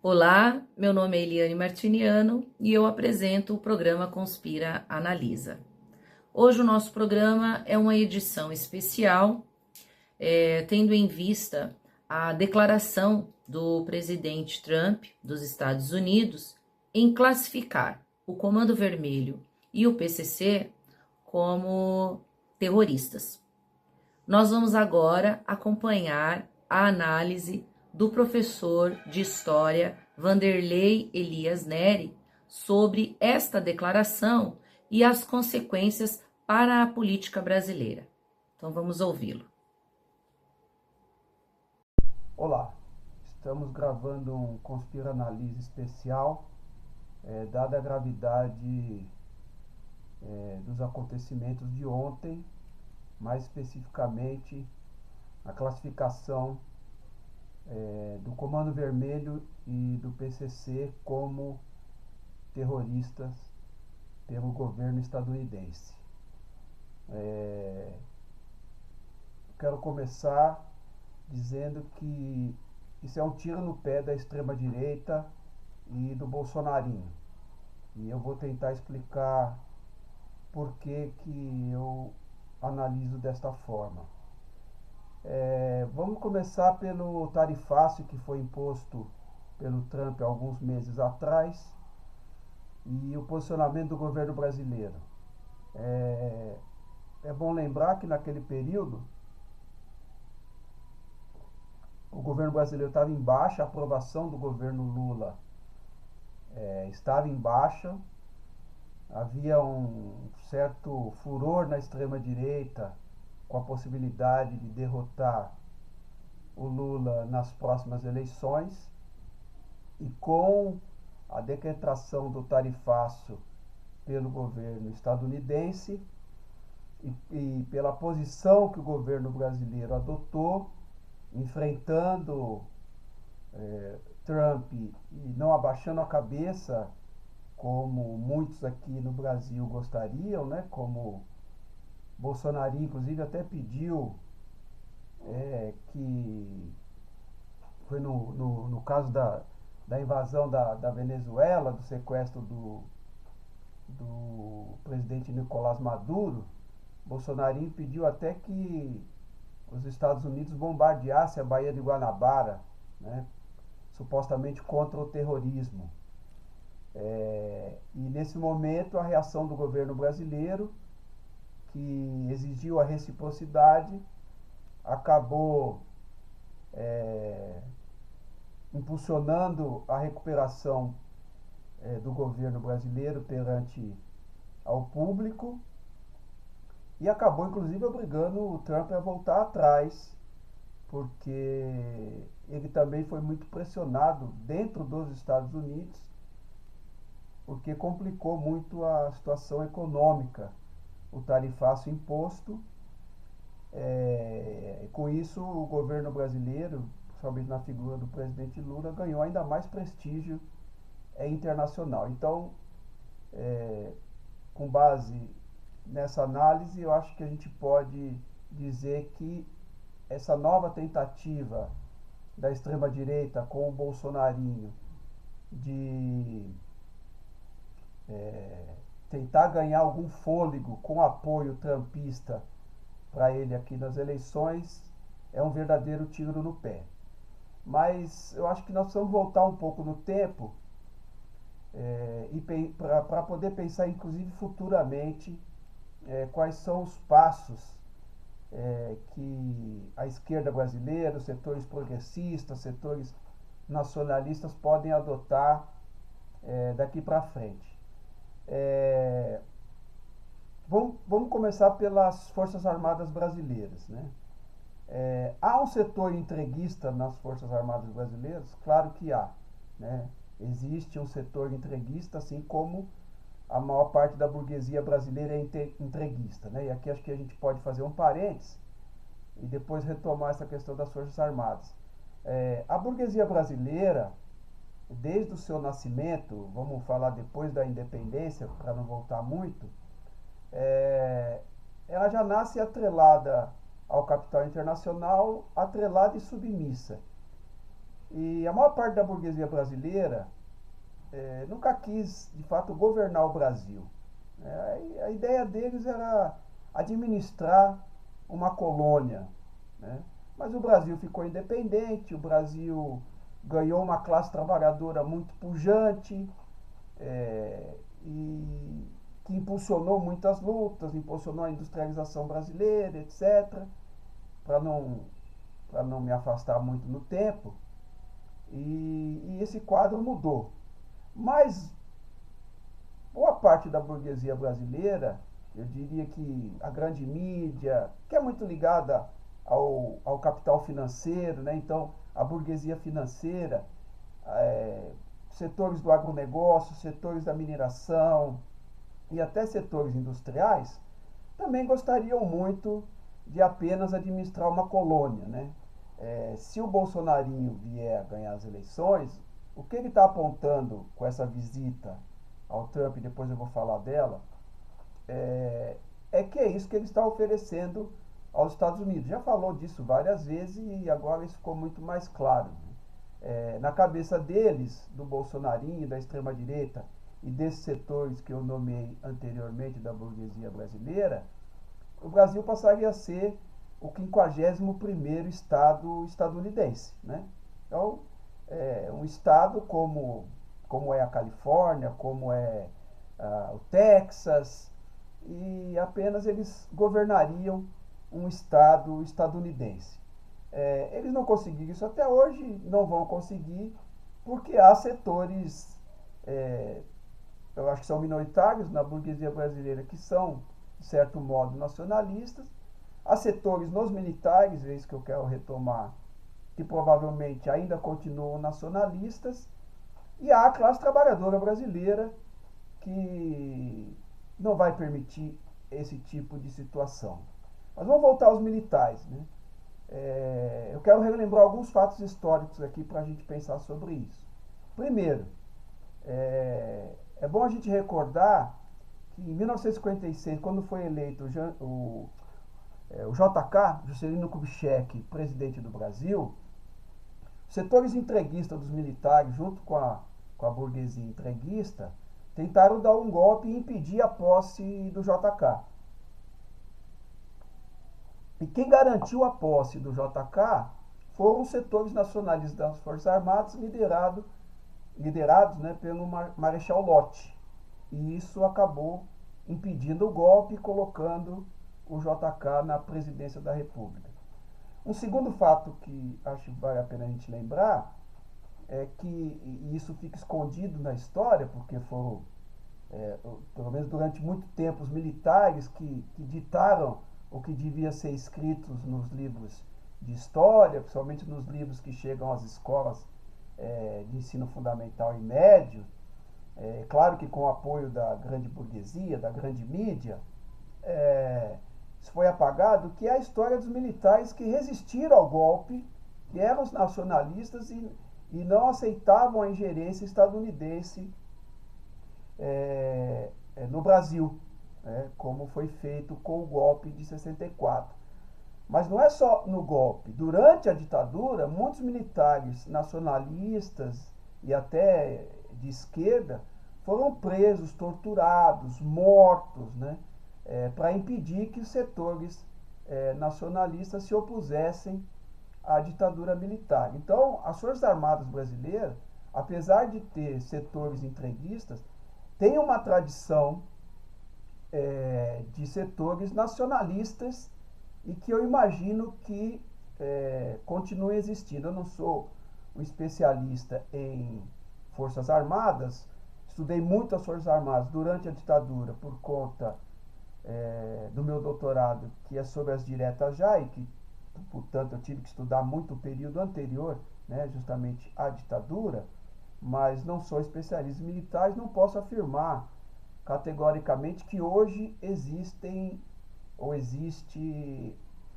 Olá, meu nome é Eliane Martiniano e eu apresento o programa Conspira Analisa. Hoje o nosso programa é uma edição especial, tendo em vista a declaração do presidente Trump dos Estados Unidos em classificar o Comando Vermelho e o PCC como terroristas. Nós vamos agora acompanhar a análise do professor de História Vanderlei Elias Neri sobre esta declaração e as consequências para a política brasileira. Então vamos ouvi-lo. Olá, estamos gravando um Conspira Analise especial, dada a gravidade dos acontecimentos de ontem, mais especificamente a classificação do Comando Vermelho e do PCC como terroristas pelo governo estadunidense. Quero começar dizendo que isso é um tiro no pé da extrema-direita e do bolsonarismo. E eu vou tentar explicar por que eu analiso desta forma. Vamos começar pelo tarifaço que foi imposto pelo Trump há alguns meses atrás e o posicionamento do governo brasileiro. É bom lembrar que naquele período o governo brasileiro estava em baixa, a aprovação do governo Lula estava em baixa, havia um certo furor na extrema-direita com a possibilidade de derrotar o Lula nas próximas eleições, e com a decretação do tarifaço pelo governo estadunidense e pela posição que o governo brasileiro adotou, enfrentando Trump e não abaixando a cabeça como muitos aqui no Brasil gostariam, né? Como Bolsonaro, inclusive, até pediu que foi no caso da invasão da Venezuela, do sequestro do presidente Nicolás Maduro. Bolsonaro pediu até que os Estados Unidos bombardeassem a Baía de Guanabara, né, supostamente contra o terrorismo. E nesse momento a reação do governo brasileiro, que exigiu a reciprocidade, acabou impulsionando a recuperação do governo brasileiro perante ao público e acabou inclusive obrigando o Trump a voltar atrás, porque ele também foi muito pressionado dentro dos Estados Unidos, porque complicou muito a situação econômica, o tarifaço imposto. Com isso, o governo brasileiro, principalmente na figura do presidente Lula, ganhou ainda mais prestígio internacional. Então, com base nessa análise, eu acho que a gente pode dizer que essa nova tentativa da extrema-direita com o bolsonarinho de tentar ganhar algum fôlego com apoio trumpista para ele aqui nas eleições é um verdadeiro tiro no pé. Mas eu acho que nós precisamos voltar um pouco no tempo e para poder pensar, inclusive futuramente, quais são os passos que a esquerda brasileira, os setores progressistas, setores nacionalistas podem adotar daqui para frente. Vamos começar pelas Forças Armadas Brasileiras, né? Há um setor entreguista nas Forças Armadas Brasileiras? Claro que há, né? Existe um setor entreguista, assim como a maior parte da burguesia brasileira é entreguista, né? E aqui acho que a gente pode fazer um parênteses e depois retomar essa questão das Forças Armadas. A burguesia brasileira, desde o seu nascimento, vamos falar depois da independência, para não voltar muito, ela já nasce atrelada ao capital internacional, atrelada e submissa. E a maior parte da burguesia brasileira nunca quis, de fato, governar o Brasil. A ideia deles era administrar uma colônia, né? Mas o Brasil ficou independente, o Brasil ganhou uma classe trabalhadora muito pujante, e que impulsionou muitas lutas, impulsionou a industrialização brasileira, etc. Para não me afastar muito no tempo, e esse quadro mudou. Mas boa parte da burguesia brasileira, eu diria que a grande mídia, que é muito ligada ao capital financeiro, né? Então a burguesia financeira, setores do agronegócio, setores da mineração e até setores industriais, também gostariam muito de apenas administrar uma colônia, né? Se o Bolsonarinho vier a ganhar as eleições, o que ele está apontando com essa visita ao Trump, depois eu vou falar dela, que é isso que ele está oferecendo aos Estados Unidos. Já falou disso várias vezes e agora isso ficou muito mais claro. Na cabeça deles, do Bolsonarinho, da extrema-direita e desses setores que eu nomeei anteriormente da burguesia brasileira, o Brasil passaria a ser o 51º estado estadunidense, né? Então, um estado como é a Califórnia, como é o Texas, e apenas eles governariam um estado estadunidense. Eles não conseguiram isso até hoje, não vão conseguir, porque há setores, eu acho que são minoritários na burguesia brasileira, que são, de certo modo, nacionalistas. Há setores nos militares, é isso que eu quero retomar, que provavelmente ainda continuam nacionalistas, e há a classe trabalhadora brasileira que não vai permitir esse tipo de situação. Mas vamos voltar aos militares, né? Eu quero relembrar alguns fatos históricos aqui para a gente pensar sobre isso. Primeiro, é bom a gente recordar que em 1956, quando foi eleito o JK, Juscelino Kubitschek, presidente do Brasil, setores entreguistas dos militares, junto com a burguesia entreguista, tentaram dar um golpe e impedir a posse do JK. E quem garantiu a posse do JK foram os setores nacionalistas das Forças Armadas, liderados, né, pelo Marechal Lott. E isso acabou impedindo o golpe e colocando o JK na presidência da República. Um segundo fato que acho que vale a pena a gente lembrar é que isso fica escondido na história, porque foram, pelo menos durante muito tempo, os militares que ditaram o que devia ser escrito nos livros de história, principalmente nos livros que chegam às escolas de ensino fundamental e médio. Claro que com o apoio da grande burguesia, da grande mídia, isso foi apagado, que é a história dos militares que resistiram ao golpe, que eram os nacionalistas e não aceitavam a ingerência estadunidense no Brasil, como foi feito com o golpe de 64. Mas não é só no golpe. Durante a ditadura, muitos militares nacionalistas e até de esquerda foram presos, torturados, mortos, né, para impedir que os setores nacionalistas se opusessem à ditadura militar. Então, as Forças Armadas brasileiras, apesar de ter setores entreguistas, têm uma tradição de setores nacionalistas e que eu imagino que continue existindo. Eu não sou um especialista em Forças Armadas, estudei muito as Forças Armadas durante a ditadura por conta do meu doutorado, que é sobre as diretas já, e que, portanto, eu tive que estudar muito o período anterior, né, justamente à ditadura, mas não sou especialista em militares, não posso afirmar categoricamente que hoje existe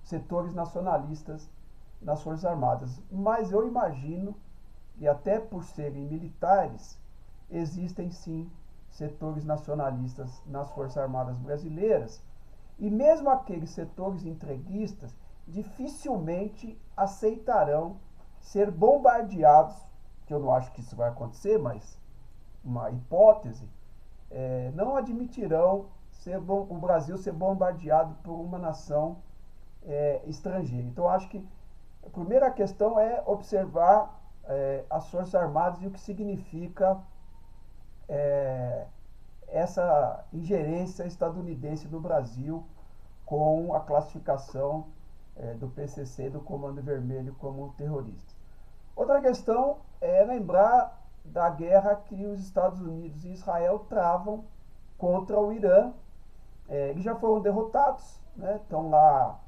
setores nacionalistas nas Forças Armadas. Mas eu imagino que até por serem militares, existem sim setores nacionalistas nas Forças Armadas brasileiras, e mesmo aqueles setores entreguistas dificilmente aceitarão ser bombardeados, que eu não acho que isso vai acontecer, mas uma hipótese, não admitirão o Brasil ser bombardeado por uma nação estrangeira. Então, acho que a primeira questão é observar as Forças Armadas e o que significa essa ingerência estadunidense no Brasil com a classificação do PCC, do Comando Vermelho, como terrorista. Outra questão é lembrar da guerra que os Estados Unidos e Israel travam contra o Irã. Eles já foram derrotados, né? Estão lá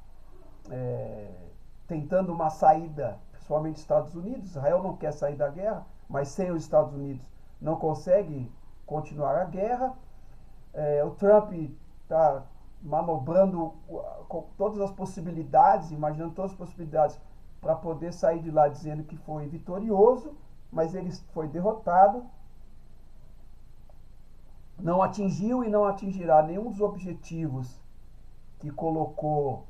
tentando uma saída, principalmente Estados Unidos. Israel não quer sair da guerra, mas sem os Estados Unidos não consegue continuar a guerra. O Trump está manobrando com todas as possibilidades, imaginando todas as possibilidades para poder sair de lá dizendo que foi vitorioso, mas ele foi derrotado, não atingiu e não atingirá nenhum dos objetivos que colocou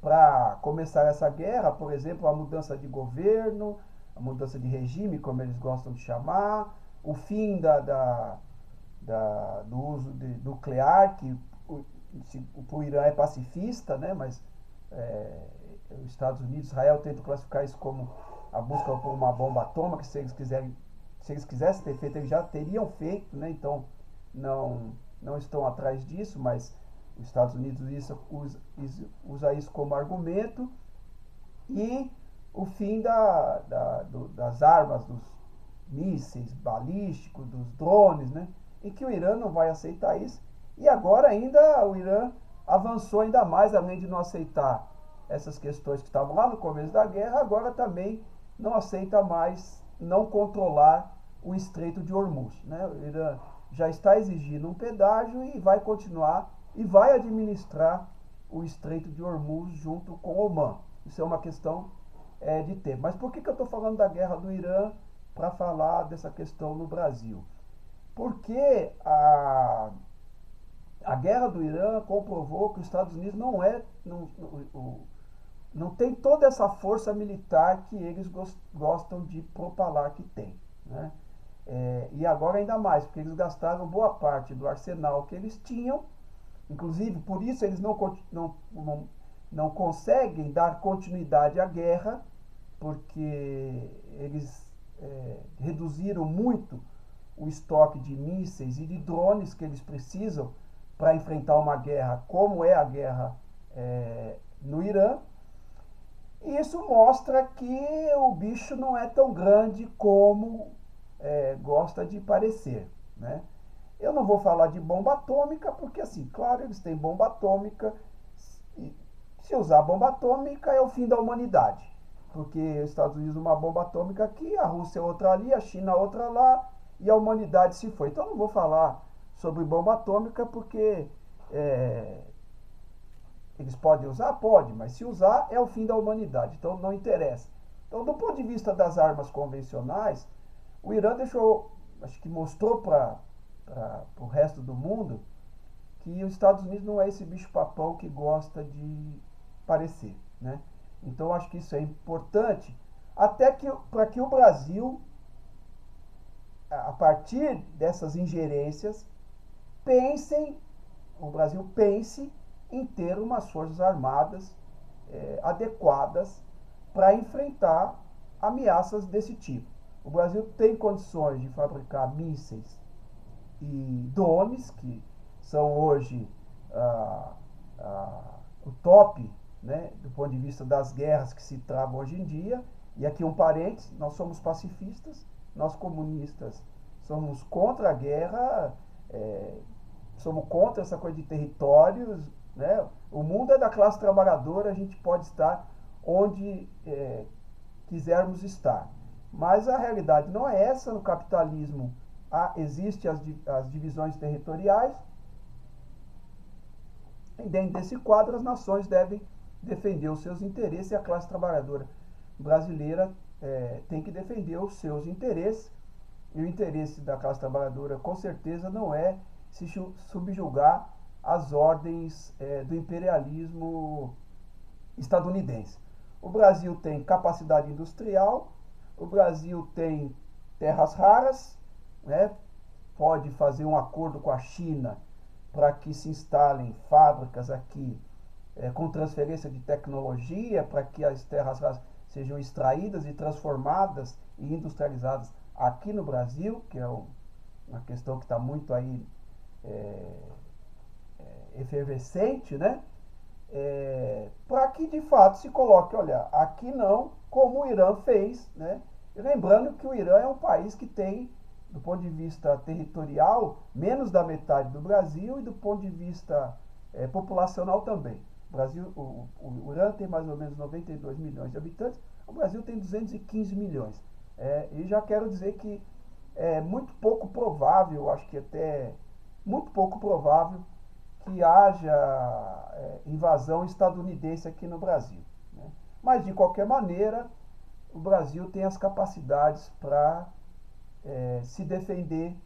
para começar essa guerra, por exemplo, a mudança de governo, a mudança de regime, como eles gostam de chamar, o fim do uso de nuclear, que para o Irã é pacifista, né, mas os Estados Unidos, Israel tentam classificar isso como a busca por uma bomba atômica. Se eles quisessem ter feito, eles já teriam feito, né, então não estão atrás disso, mas os Estados Unidos usa isso como argumento. E o fim das armas, dos mísseis balísticos, dos drones, né? E que o Irã não vai aceitar isso. E agora ainda o Irã avançou ainda mais, além de não aceitar essas questões que estavam lá no começo da guerra, agora também não aceita mais não controlar o Estreito de Hormuz, né? O Irã já está exigindo um pedágio e vai continuar e vai administrar o Estreito de Hormuz junto com Omã. Isso é uma questão de tempo. Mas por que eu estou falando da guerra do Irã para falar dessa questão no Brasil? Porque a guerra do Irã comprovou que os Estados Unidos não tem toda essa força militar que eles gostam de propalar que tem, né? E agora ainda mais, porque eles gastaram boa parte do arsenal que eles tinham. Inclusive, por isso eles não conseguem dar continuidade à guerra, porque eles reduziram muito o estoque de mísseis e de drones que eles precisam para enfrentar uma guerra como é a guerra no Irã. E isso mostra que o bicho não é tão grande como gosta de parecer, né? Eu não vou falar de bomba atômica, porque assim, claro, eles têm bomba atômica, e se usar bomba atômica é o fim da humanidade, porque os Estados Unidos uma bomba atômica aqui, a Rússia outra ali, a China outra lá, e a humanidade se foi. Então eu não vou falar sobre bomba atômica, porque eles podem usar? Pode, mas se usar é o fim da humanidade, então não interessa. Então, do ponto de vista das armas convencionais, o Irã acho que mostrou para o resto do mundo que os Estados Unidos não é esse bicho-papão que gosta de parecer, né? Então, acho que isso é importante, até para que o Brasil, a partir dessas ingerências, o Brasil pense em ter umas forças armadas adequadas para enfrentar ameaças desse tipo. O Brasil tem condições de fabricar mísseis e drones, que são hoje o top, né, do ponto de vista das guerras que se travam hoje em dia. E aqui um parênteses, nós somos pacifistas, nós comunistas somos contra a guerra, somos contra essa coisa de territórios, né? O mundo é da classe trabalhadora, a gente pode estar onde quisermos estar. Mas a realidade não é essa. No capitalismo existem as divisões territoriais, e dentro desse quadro as nações devem defender os seus interesses, e a classe trabalhadora brasileira tem que defender os seus interesses. E o interesse da classe trabalhadora, com certeza, não é se subjugar às ordens do imperialismo estadunidense. O Brasil tem capacidade industrial, o Brasil tem terras raras, né? Pode fazer um acordo com a China para que se instalem fábricas aqui com transferência de tecnologia, para que as terras raras sejam extraídas e transformadas e industrializadas aqui no Brasil, que é uma questão que está muito aí efervescente, né? Para que de fato se coloque, olha, aqui não, como o Irã fez, né? E lembrando que o Irã é um país que tem, do ponto de vista territorial, menos da metade do Brasil e do ponto de vista populacional também. O Irã tem mais ou menos 92 milhões de habitantes, o Brasil tem 215 milhões. E já quero dizer que é muito pouco provável, acho que até muito pouco provável, que haja invasão estadunidense aqui no Brasil, né? Mas, de qualquer maneira, o Brasil tem as capacidades para se defender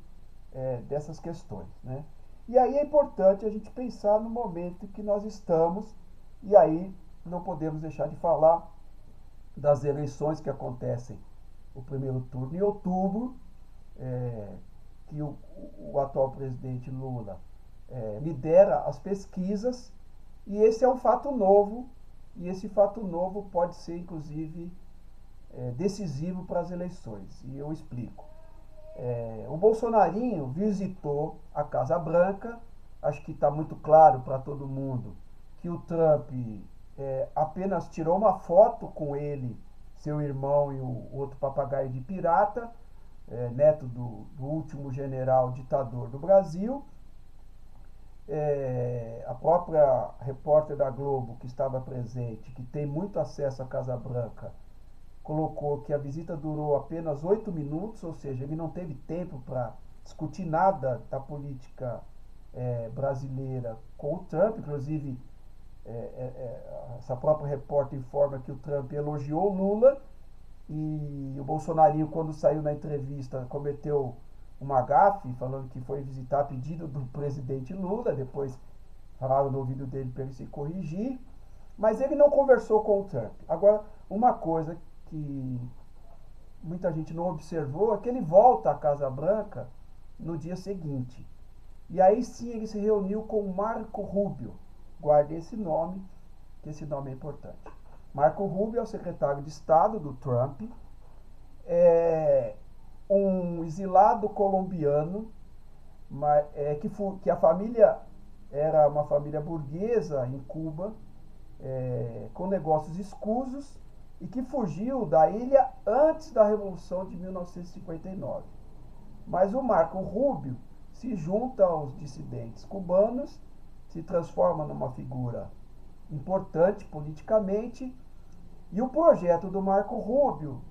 dessas questões, né? E aí é importante a gente pensar no momento que nós estamos, e aí não podemos deixar de falar das eleições que acontecem o primeiro turno em outubro, que o atual presidente Lula lidera as pesquisas, e esse é um fato novo, e esse fato novo pode ser, inclusive, decisivo para as eleições, e eu explico. O Bolsonarinho visitou a Casa Branca, acho que está muito claro para todo mundo que o Trump apenas tirou uma foto com ele, seu irmão e o outro papagaio de pirata, neto do último general ditador do Brasil. A própria repórter da Globo, que estava presente, que tem muito acesso à Casa Branca, colocou que a visita durou apenas 8 minutos, ou seja, ele não teve tempo para discutir nada da política brasileira com o Trump. Inclusive, essa própria repórter informa que o Trump elogiou Lula, e o Bolsonarinho, quando saiu na entrevista, cometeu uma gafe, falando que foi visitar a pedido do presidente Lula. Depois falaram no ouvido dele para ele se corrigir, mas ele não conversou com o Trump. Agora, uma coisa que muita gente não observou é que ele volta à Casa Branca no dia seguinte. E aí sim ele se reuniu com Marco Rubio. Guarde esse nome, que esse nome é importante. Marco Rubio é o secretário de Estado do Trump, um exilado colombiano, que a família era uma família burguesa em Cuba, com negócios escusos, e que fugiu da ilha antes da Revolução de 1959. Mas o Marco Rubio se junta aos dissidentes cubanos, se transforma numa figura importante politicamente, e o projeto do Marco Rubio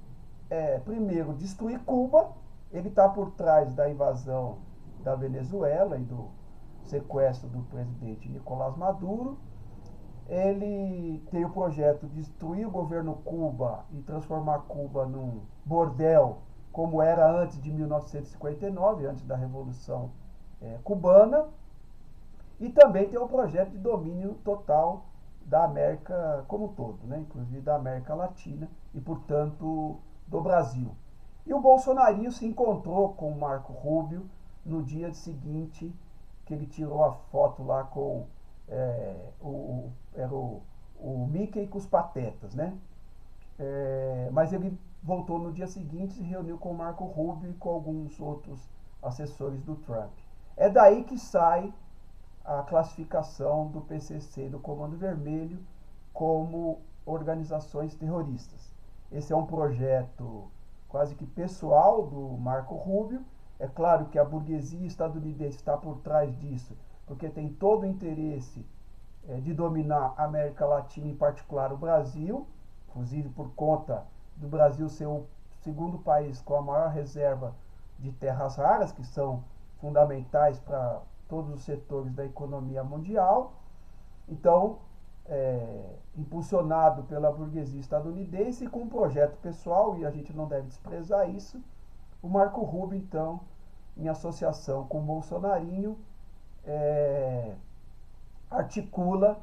é, primeiro, destruir Cuba. Ele está por trás da invasão da Venezuela e do sequestro do presidente Nicolás Maduro. Ele tem o projeto de destruir o governo Cuba e transformar Cuba num bordel, como era antes de 1959, antes da Revolução Cubana. E também tem o projeto de domínio total da América como um todo, né? Inclusive da América Latina e, portanto, do Brasil. E o Bolsonarinho se encontrou com o Marco Rubio no dia seguinte, que ele tirou a foto lá com o Mickey com os Patetas, né? Mas ele voltou no dia seguinte e se reuniu com o Marco Rubio e com alguns outros assessores do Trump. É daí que sai a classificação do PCC e do Comando Vermelho como organizações terroristas. Esse é um projeto quase que pessoal do Marco Rubio. É claro que a burguesia estadunidense está por trás disso, porque tem todo o interesse de dominar a América Latina, em particular o Brasil, inclusive por conta do Brasil ser o segundo país com a maior reserva de terras raras, que são fundamentais para todos os setores da economia mundial. Então, impulsionado pela burguesia estadunidense e com um projeto pessoal, e a gente não deve desprezar isso, o Marco Rubio, então, em associação com o Bolsonarinho, articula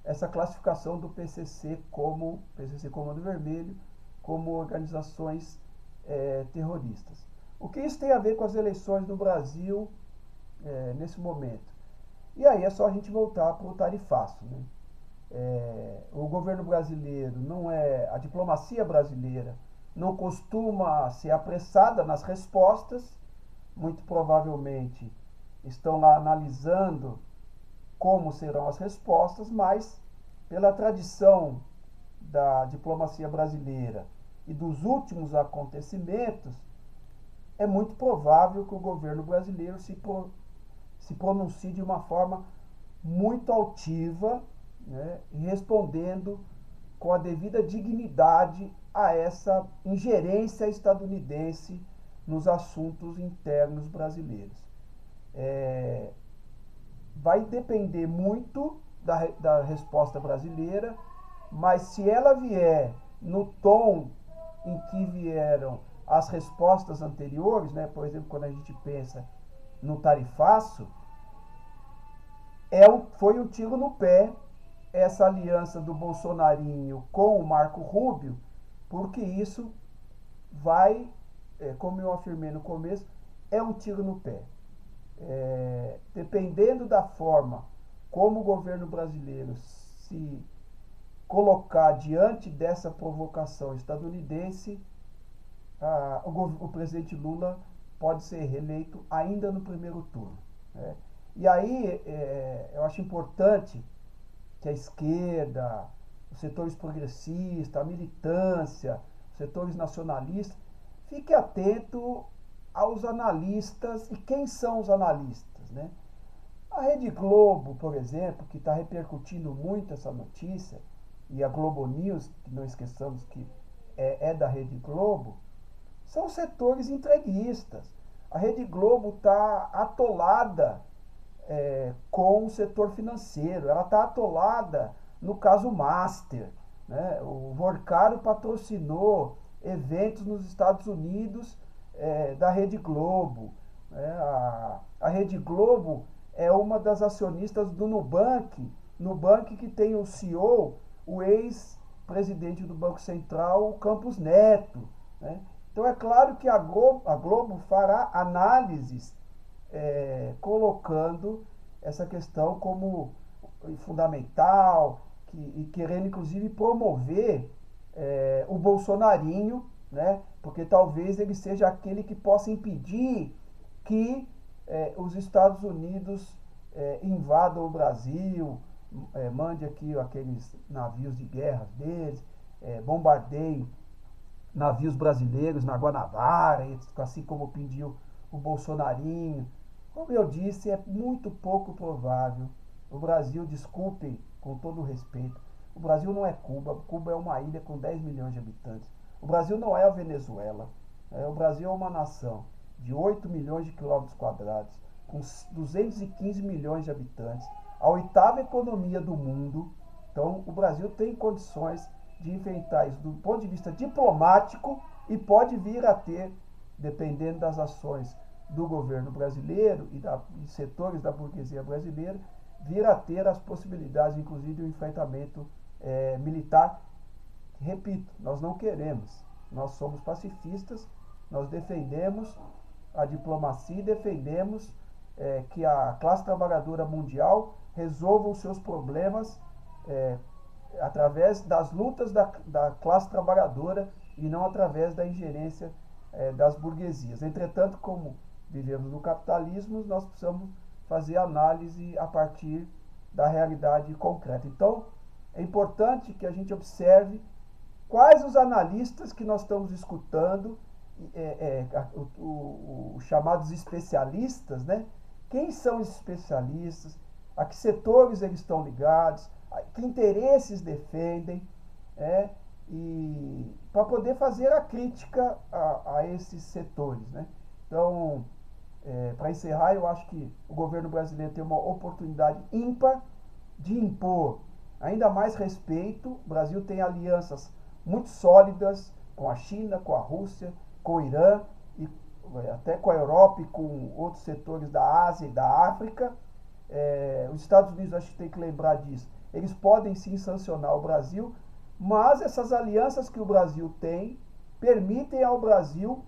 essa classificação do PCC Comando Vermelho, como organizações terroristas. O que isso tem a ver com as eleições no Brasil nesse momento? E aí é só a gente voltar para o tarifaço, né? O governo brasileiro a diplomacia brasileira não costuma ser apressada nas respostas, muito provavelmente estão lá analisando como serão as respostas, mas pela tradição da diplomacia brasileira e dos últimos acontecimentos, é muito provável que o governo brasileiro se pronuncie de uma forma muito altiva, né, respondendo com a devida dignidade a essa ingerência estadunidense nos assuntos internos brasileiros. Vai depender muito da resposta brasileira, mas se ela vier no tom em que vieram as respostas anteriores, né, por exemplo, quando a gente pensa no tarifaço, foi um tiro no pé essa aliança do Bolsonarinho com o Marco Rubio, porque isso vai, como eu afirmei no começo, é um tiro no pé. Dependendo da forma como o governo brasileiro se colocar diante dessa provocação estadunidense, o presidente Lula pode ser reeleito ainda no primeiro turno, né? E aí eu acho importante que a esquerda, os setores progressistas, a militância, os setores nacionalistas, fique atento aos analistas. E quem são os analistas, né? A Rede Globo, por exemplo, que está repercutindo muito essa notícia, e a Globo News, que não esqueçamos que é da Rede Globo, são setores entreguistas. A Rede Globo está atolada com o setor financeiro, ela está atolada no caso Master, né? O Vorcaro patrocinou eventos nos Estados Unidos da Rede Globo, né? A Rede Globo é uma das acionistas do Nubank, Nubank que tem o CEO, o ex-presidente do Banco Central, o Campos Neto, né? Então é claro que a Globo fará análises colocando essa questão como fundamental e querendo inclusive promover o bolsonarinho, né? Porque talvez ele seja aquele que possa impedir que os Estados Unidos invadam o Brasil, mande aqui aqueles navios de guerra deles, bombardeiem navios brasileiros na Guanabara, assim como pediu o bolsonarinho. Como eu disse, é muito pouco provável. O Brasil, desculpem com todo o respeito, o Brasil não é Cuba. Cuba é uma ilha com 10 milhões de habitantes. O Brasil não é a Venezuela. O Brasil é uma nação de 8 milhões de quilômetros quadrados, com 215 milhões de habitantes, a oitava economia do mundo. Então, o Brasil tem condições de enfrentar isso do ponto de vista diplomático e pode vir a ter, dependendo das ações do governo brasileiro e de setores da burguesia brasileira, vir a ter as possibilidades, inclusive, de um enfrentamento militar. Repito, nós não queremos. Nós somos pacifistas, nós defendemos a diplomacia e defendemos que a classe trabalhadora mundial resolva os seus problemas através das lutas da classe trabalhadora e não através da ingerência das burguesias. Entretanto, como vivemos no capitalismo, nós precisamos fazer análise a partir da realidade concreta. Então, é importante que a gente observe quais os analistas que nós estamos escutando, os chamados especialistas, né? Quem são os especialistas, a que setores eles estão ligados, a que interesses defendem, e para poder fazer a crítica a esses setores, né? Então, para encerrar, eu acho que o governo brasileiro tem uma oportunidade ímpar de impor ainda mais respeito. O Brasil tem alianças muito sólidas com a China, com a Rússia, com o Irã, e até com a Europa e com outros setores da Ásia e da África. Os Estados Unidos, acho que tem que lembrar disso, eles podem sim sancionar o Brasil, mas essas alianças que o Brasil tem permitem ao Brasil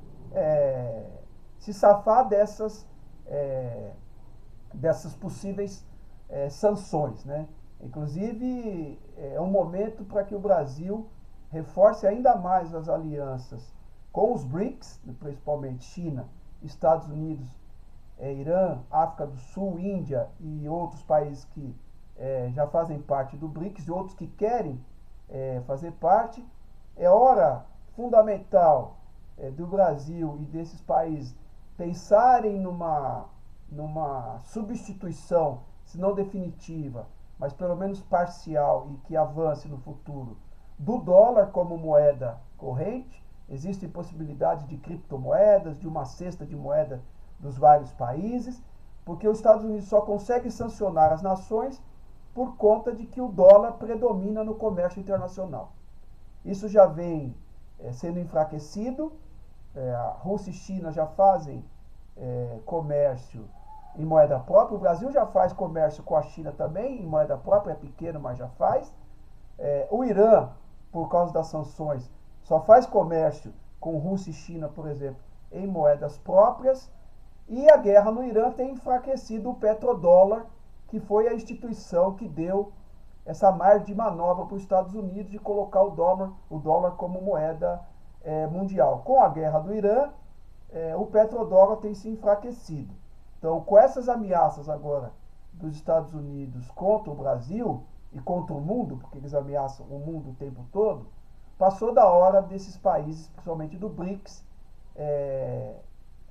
se safar dessas possíveis sanções, né? Inclusive, é um momento para que o Brasil reforce ainda mais as alianças com os BRICS, principalmente China, Estados Unidos, Irã, África do Sul, Índia e outros países que já fazem parte do BRICS e outros que querem fazer parte. É hora fundamental do Brasil e desses países pensarem numa substituição, se não definitiva, mas pelo menos parcial e que avance no futuro, do dólar como moeda corrente. Existem possibilidades de criptomoedas, de uma cesta de moeda dos vários países, porque os Estados Unidos só consegue sancionar as nações por conta de que o dólar predomina no comércio internacional. Isso já vem sendo enfraquecido. A Rússia e China já fazem comércio em moeda própria. O Brasil já faz comércio com a China também em moeda própria, é pequeno, mas já faz. O Irã, por causa das sanções, só faz comércio com Rússia e China, por exemplo, em moedas próprias. E a guerra no Irã tem enfraquecido o petrodólar, que foi a instituição que deu essa margem de manobra para os Estados Unidos de colocar o dólar como moeda mundial. Com a guerra do Irã, o petrodólar tem se enfraquecido. Então, com essas ameaças agora dos Estados Unidos contra o Brasil e contra o mundo, porque eles ameaçam o mundo o tempo todo, passou da hora desses países, principalmente do BRICS,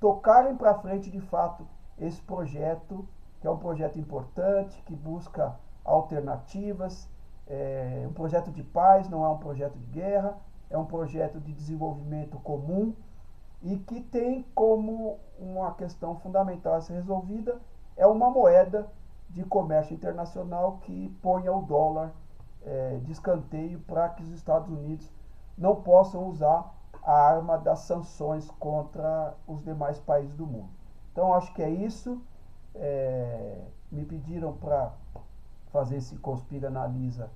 tocarem para frente de fato esse projeto, que é um projeto importante, que busca alternativas, um projeto de paz, não é um projeto de guerra, é um projeto de desenvolvimento comum e que tem como uma questão fundamental a ser resolvida uma moeda de comércio internacional que ponha o dólar de escanteio para que os Estados Unidos não possam usar a arma das sanções contra os demais países do mundo. Então, acho que é isso. Me pediram para fazer esse Conspira Analisa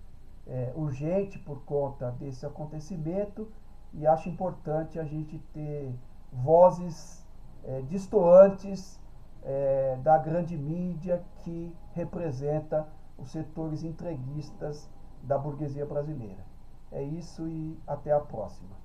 urgente por conta desse acontecimento e acho importante a gente ter vozes distoantes da grande mídia que representa os setores entreguistas da burguesia brasileira. É isso e até a próxima.